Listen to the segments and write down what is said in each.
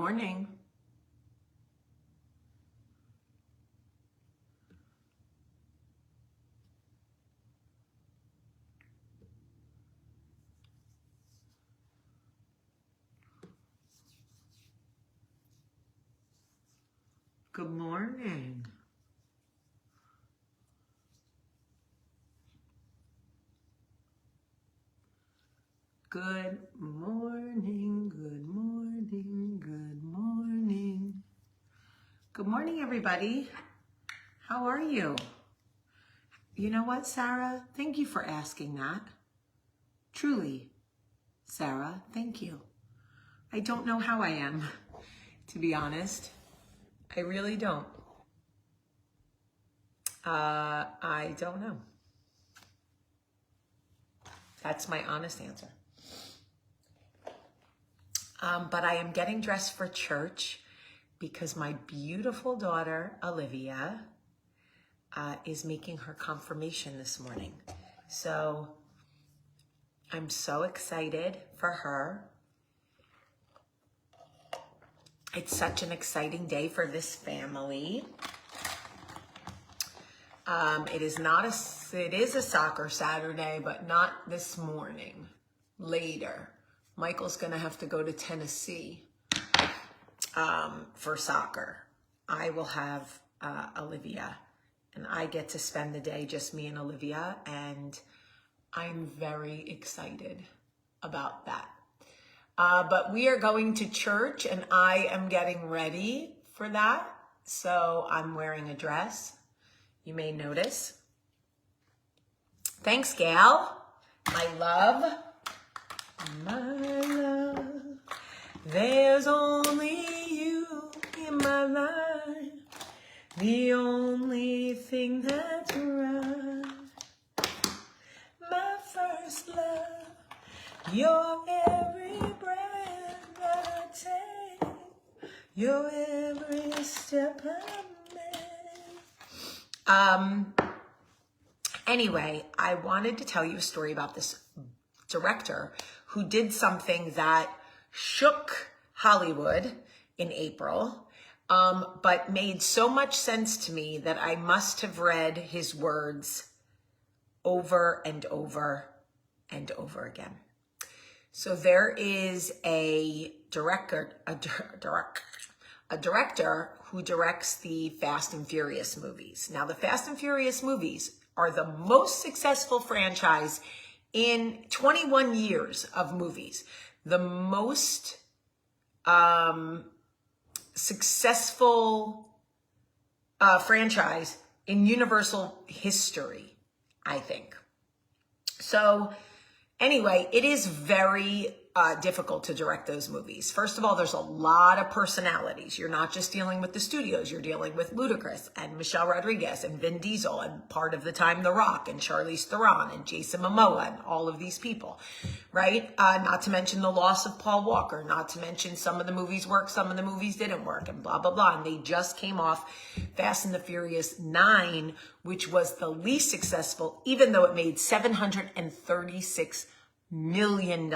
morning. Good morning. Good morning, good morning, good morning. Good morning, everybody. How are you? You know what, Sarah? Thank you for asking that. Truly, Sarah, thank you. I don't know how I am, to be honest. I really don't. I don't know. That's my honest answer. But I am getting dressed for church because my beautiful daughter, Olivia, is making her confirmation this morning. So I'm so excited for her. It's such an exciting day for this family. It is a soccer Saturday, but not this morning. Later. Michael's gonna have to go to Tennessee for soccer. I will have Olivia, and I get to spend the day, just me and Olivia, and I'm very excited about that. But we are going to church, and I am getting ready for that. So I'm wearing a dress. You may notice. Thanks, Gail. My love. There's only you in my life. The only thing that's right. My first love. You're every breath that I take. You're every step I make. Anyway, I wanted to tell you a story about this director who did something that shook Hollywood in April, but made so much sense to me that I must have read his words over and over and over again. So there is a director who directs the Fast and Furious movies. Now, the Fast and Furious movies are the most successful franchise in 21 years of movies. The most successful franchise in Universal history, I think. So anyway, it is very difficult to direct those movies. First of all, there's a lot of personalities. You're not just dealing with the studios. You're dealing with Ludacris and Michelle Rodriguez and Vin Diesel and part of the time The Rock and Charlize Theron and Jason Momoa and all of these people, right? Not to mention the loss of Paul Walker. Not to mention some of the movies worked, some of the movies didn't work, and blah, blah, blah. And they just came off Fast and the Furious 9, which was the least successful, even though it made $736 million.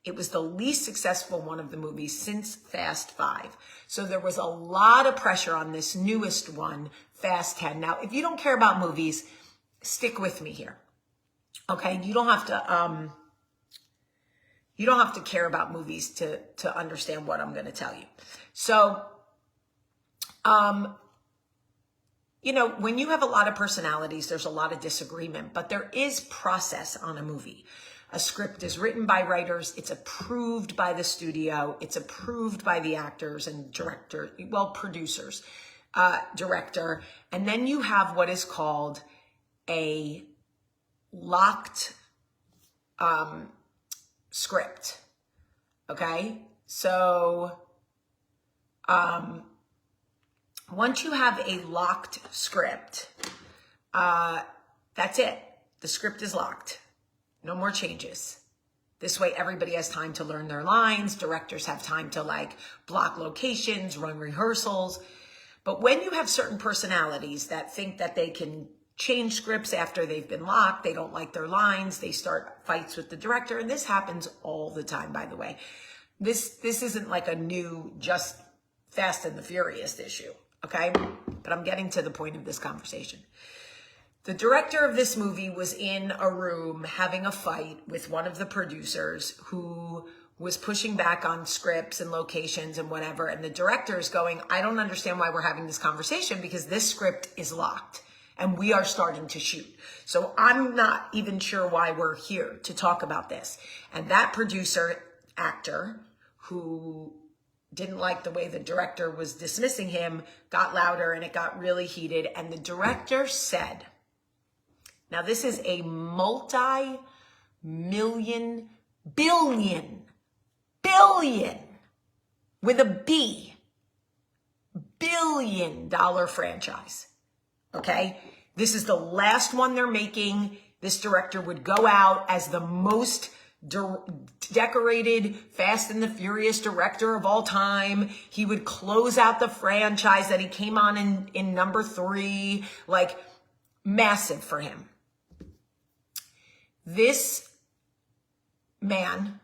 It was the least successful one of the movies since Fast 5. So there was a lot of pressure on this newest one, Fast 10. Now, if you don't care about movies, stick with me here. Okay? You don't have to care about movies to understand what I'm going to tell you. So, you know, when you have a lot of personalities, there's a lot of disagreement, but there is process on a movie. A script is written by writers. It's approved by the studio. It's approved by the actors and director, well, producers, director. And then you have what is called a locked script. Okay? So once you have a locked script, that's it. The script is locked. No more changes. This way, everybody has time to learn their lines. Directors have time to block locations, run rehearsals. But when you have certain personalities that think that they can change scripts after they've been locked, they don't like their lines, they start fights with the director. And this happens all the time, by the way. This isn't like a new just Fast and the Furious issue, okay? But I'm getting to the point of this conversation. The director of this movie was in a room having a fight with one of the producers who was pushing back on scripts and locations and whatever. And the director is going, I don't understand why we're having this conversation because this script is locked and we are starting to shoot. So I'm not even sure why we're here to talk about this. And that producer, actor, who didn't like the way the director was dismissing him, got louder and it got really heated. And the director said, now this is a multi-million, billion with a B, $billion franchise, okay? This is the last one they're making. This director would go out as the most decorated Fast and the Furious director of all time. He would close out the franchise that he came on in number 3, like massive for him. This man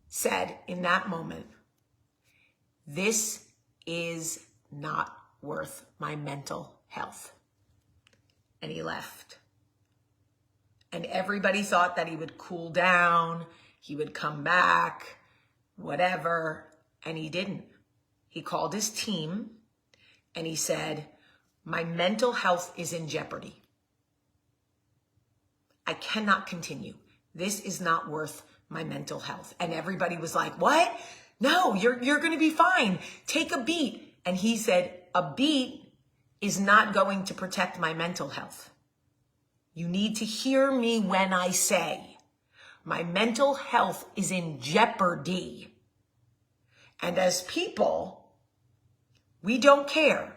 said in that moment, this is not worth my mental health. And he left. And everybody thought that he would cool down, he would come back, whatever, and he didn't. He called his team and he said, my mental health is in jeopardy. I cannot continue. This is not worth my mental health. And everybody was like, what? No, you're going to be fine. Take a beat. And he said, a beat is not going to protect my mental health. You need to hear me when I say my mental health is in jeopardy. And as people, we don't care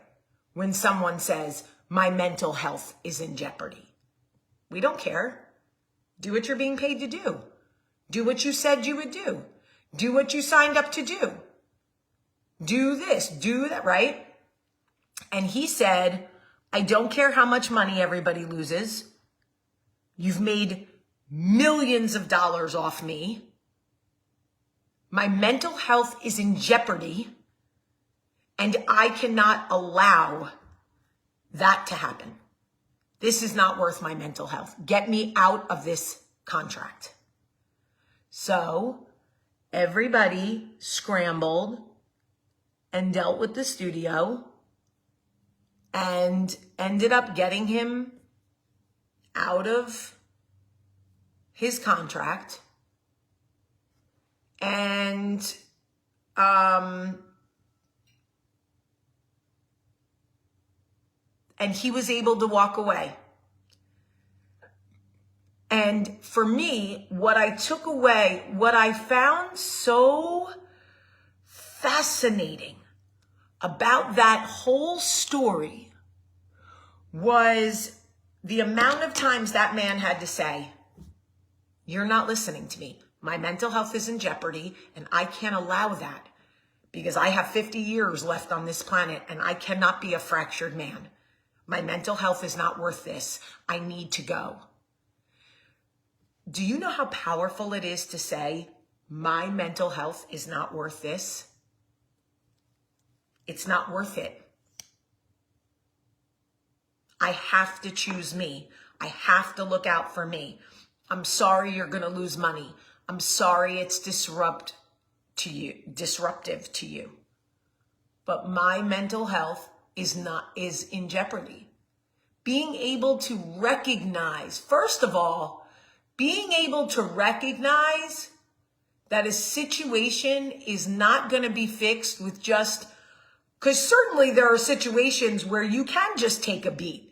when someone says my mental health is in jeopardy. We don't care. Do what you're being paid to do. Do what you said you would do. Do what you signed up to do. Do this, do that, right? And he said, I don't care how much money everybody loses. You've made millions of dollars off me. My mental health is in jeopardy, and I cannot allow that to happen. This is not worth my mental health. Get me out of this contract. So everybody scrambled and dealt with the studio and ended up getting him out of his contract. And he was able to walk away. And for me, what I took away, what I found so fascinating about that whole story was the amount of times that man had to say, you're not listening to me. My mental health is in jeopardy, and I can't allow that because I have 50 years left on this planet, and I cannot be a fractured man. My mental health is not worth this. I need to go. Do you know how powerful it is to say, my mental health is not worth this? It's not worth it. I have to choose me. I have to look out for me. I'm sorry you're going to lose money. I'm sorry it's disruptive to you. But my mental health is in jeopardy. Being able to recognize, first of all, being able to recognize that a situation is not going to be fixed with just, because certainly there are situations where you can just take a beat.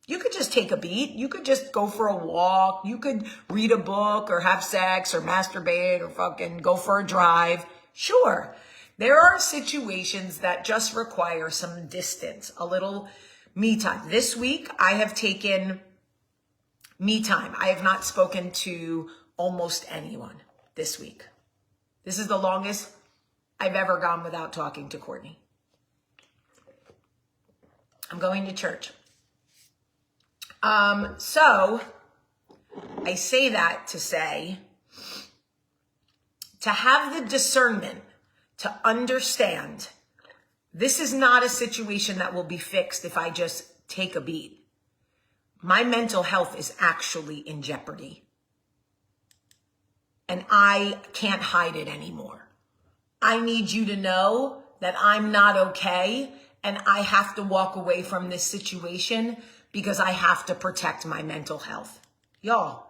You could just take a beat. You could just go for a walk. You could read a book or have sex or masturbate or fucking go for a drive. Sure. There are situations that just require some distance, a little me time. This week, I have taken me time. I have not spoken to almost anyone this week. This is the longest I've ever gone without talking to Courtney. I'm going to church. So I say that to say, to have the discernment to understand this is not a situation that will be fixed if I just take a beat. My mental health is actually in jeopardy. And I can't hide it anymore. I need you to know that I'm not okay and I have to walk away from this situation because I have to protect my mental health. Y'all,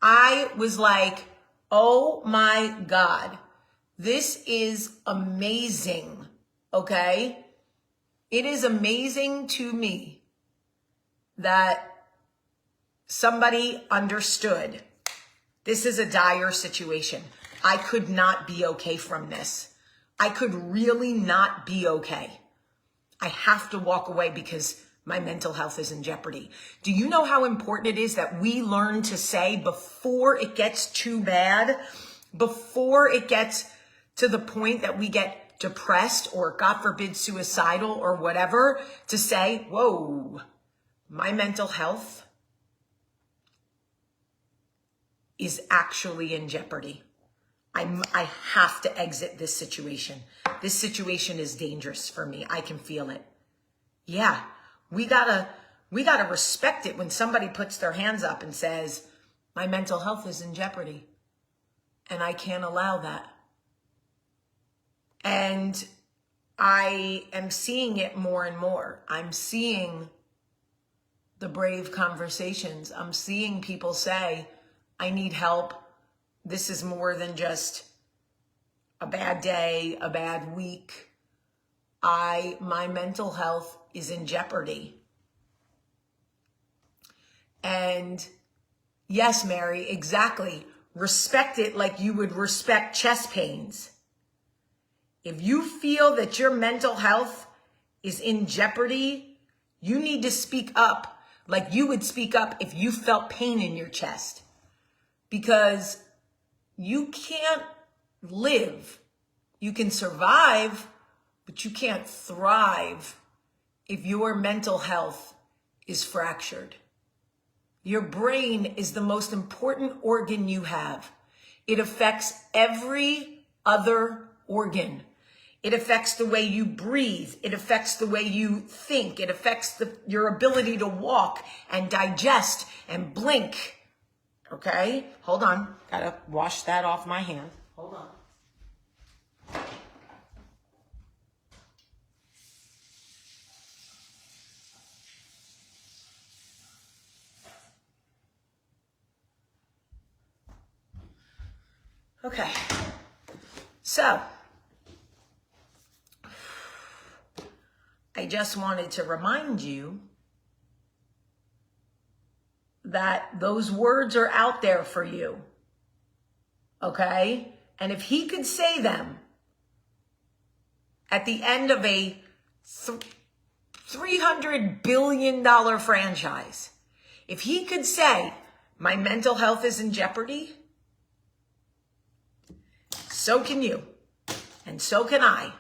I was like, oh my God, this is amazing, okay? It is amazing to me that somebody understood this is a dire situation. I could not be okay from this. I could really not be okay. I have to walk away because my mental health is in jeopardy. Do you know how important it is that we learn to say before it gets too bad, before it gets to the point that we get depressed or, God forbid, suicidal or whatever, to say, whoa, my mental health is actually in jeopardy. I have to exit this situation. This situation is dangerous for me. I can feel it. Yeah, we gotta respect it when somebody puts their hands up and says, my mental health is in jeopardy and I can't allow that. And I am seeing it more and more. I'm seeing the brave conversations. I'm seeing people say, I need help. This is more than just a bad day, a bad week. My mental health is in jeopardy. And yes, Mary, exactly. Respect it like you would respect chest pains. If you feel that your mental health is in jeopardy, you need to speak up like you would speak up if you felt pain in your chest. Because you can't live. You can survive, but you can't thrive if your mental health is fractured. Your brain is the most important organ you have. It affects every other organ. It affects the way you breathe. It affects the way you think. It affects your ability to walk and digest and blink. Okay, hold on. Gotta wash that off my hand. Hold on. Okay, so I just wanted to remind you that those words are out there for you, okay? And if he could say them at the end of a $300 billion franchise, if he could say, my mental health is in jeopardy, so can you, and so can I.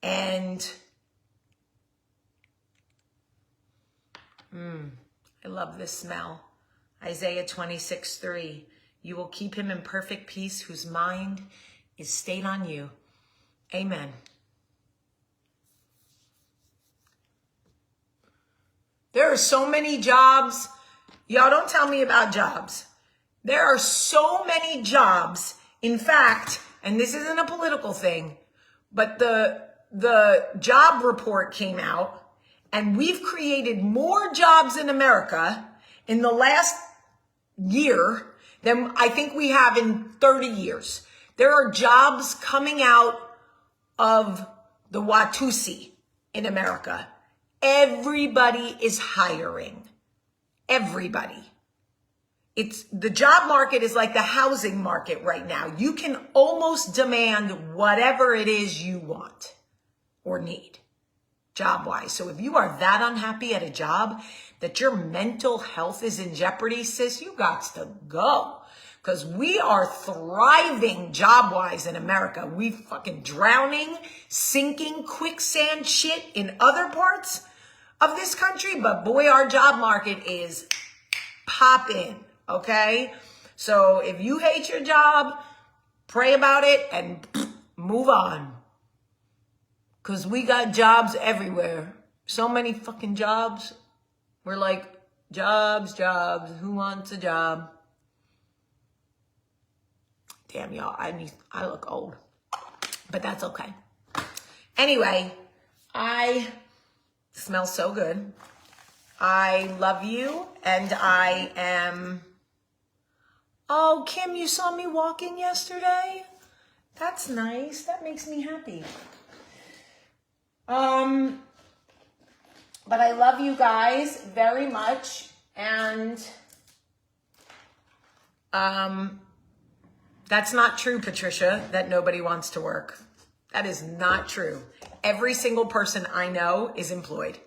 And I love this smell. Isaiah 26:3. You will keep him in perfect peace whose mind is stayed on you. Amen. There are so many jobs. Y'all don't tell me about jobs. There are so many jobs. In fact, and this isn't a political thing, but the job report came out and we've created more jobs in America in the last year than I think we have in 30 years. There are jobs coming out of the Watusi in America. Everybody is hiring. Everybody. The job market is like the housing market right now. You can almost demand whatever it is you want or need job-wise. So if you are that unhappy at a job that your mental health is in jeopardy, sis, you got to go. Because we are thriving job-wise in America. We fucking drowning, sinking, quicksand shit in other parts of this country. But boy, our job market is popping, okay? So if you hate your job, pray about it and move on. Because we got jobs everywhere. So many fucking jobs. We're like, jobs. Who wants a job? Damn, y'all, I look old. But that's okay. Anyway, I smell so good. I love you, and I am... Oh, Kim, you saw me walking yesterday? That's nice. That makes me happy. But I love you guys very much, and that's not true, Patricia, that nobody wants to work. That is not true. Every single person I know is employed.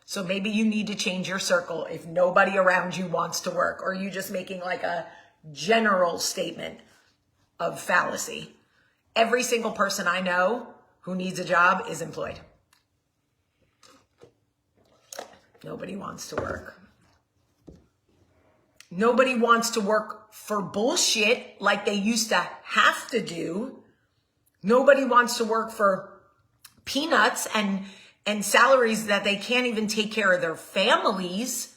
So maybe you need to change your circle if nobody around you wants to work, or you just making like a general statement of fallacy. Every single person I know who needs a job is employed. Nobody wants to work. Nobody wants to work for bullshit like they used to have to do. Nobody wants to work for peanuts and salaries that they can't even take care of their families.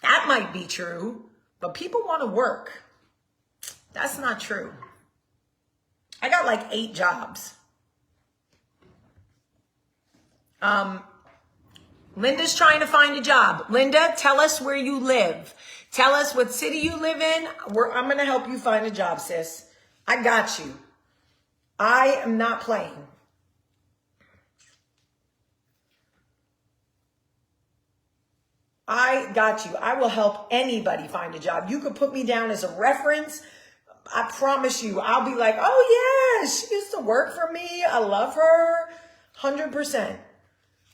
That might be true, but people want to work. That's not true. I got like 8 jobs. Linda's trying to find a job. Linda, tell us where you live. Tell us what city you live in. I'm going to help you find a job, sis. I got you. I am not playing. I got you. I will help anybody find a job. You could put me down as a reference. I promise you, I'll be like, oh yeah, she used to work for me. I love her. 100%.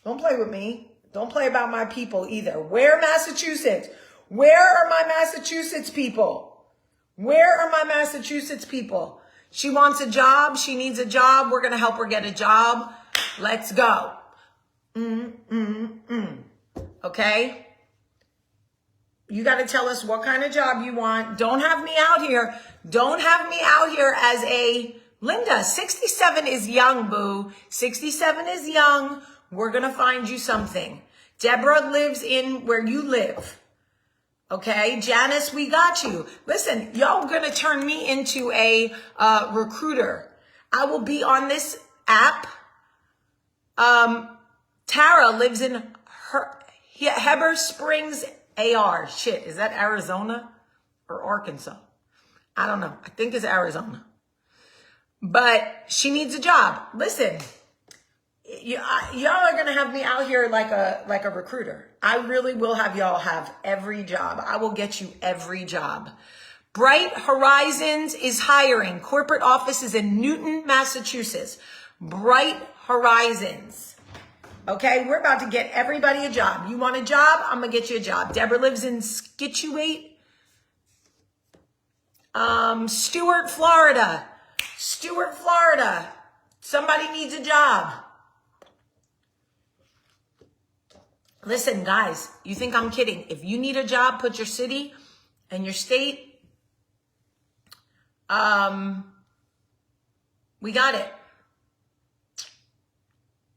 Don't play with me. Don't play about my people either. Where, Massachusetts? Where are my Massachusetts people? Where are my Massachusetts people? She wants a job. She needs a job. We're going to help her get a job. Let's go. Okay? You got to tell us what kind of job you want. Don't have me out here. Don't have me out here as a... Linda, 67 is young, boo. 67 is young. We're going to find you something. Deborah lives in where you live. Okay? Janice, we got you. Listen, y'all going to turn me into a recruiter. I will be on this app. Tara lives in Heber Springs, AR. Shit, is that Arizona or Arkansas? I don't know. I think it's Arizona. But she needs a job. Listen, y'all are going to have me out here like a recruiter. I really will have y'all have every job. I will get you every job. Bright Horizons is hiring. Corporate offices in Newton, Massachusetts. Bright Horizons. Okay, we're about to get everybody a job. You want a job? I'm going to get you a job. Deborah lives in Scituate. Stuart, Florida. Stuart, Florida. Somebody needs a job. Listen, guys, you think I'm kidding. If you need a job, put your city and your state. We got it.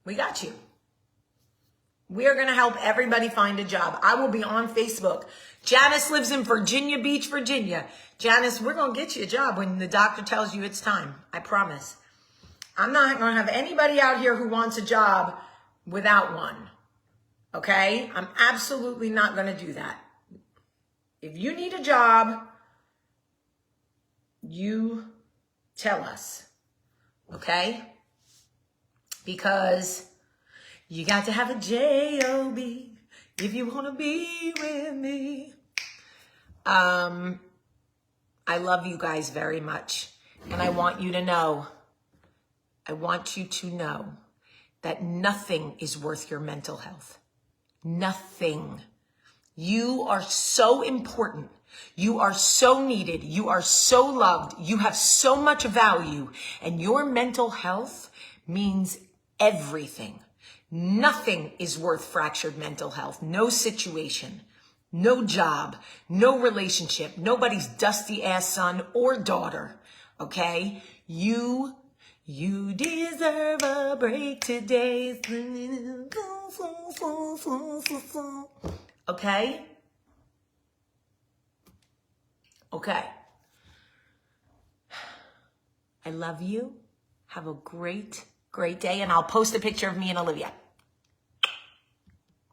We got you. We are going to help everybody find a job. I will be on Facebook. Janice lives in Virginia Beach, Virginia. Janice, we're going to get you a job when the doctor tells you it's time. I promise. I'm not going to have anybody out here who wants a job without one. Okay? I'm absolutely not going to do that. If you need a job, you tell us. Okay? Because you got to have a J-O-B if you want to be with me. I love you guys very much. And I want you to know, that nothing is worth your mental health. Nothing. You are so important. You are so needed. You are so loved. You have so much value. And your mental health means everything. Nothing is worth fractured mental health. No situation, no job, no relationship, nobody's dusty ass son or daughter. Okay? You deserve a break today. Okay? Okay. I love you. Have a great, great day. And I'll post a picture of me and Olivia.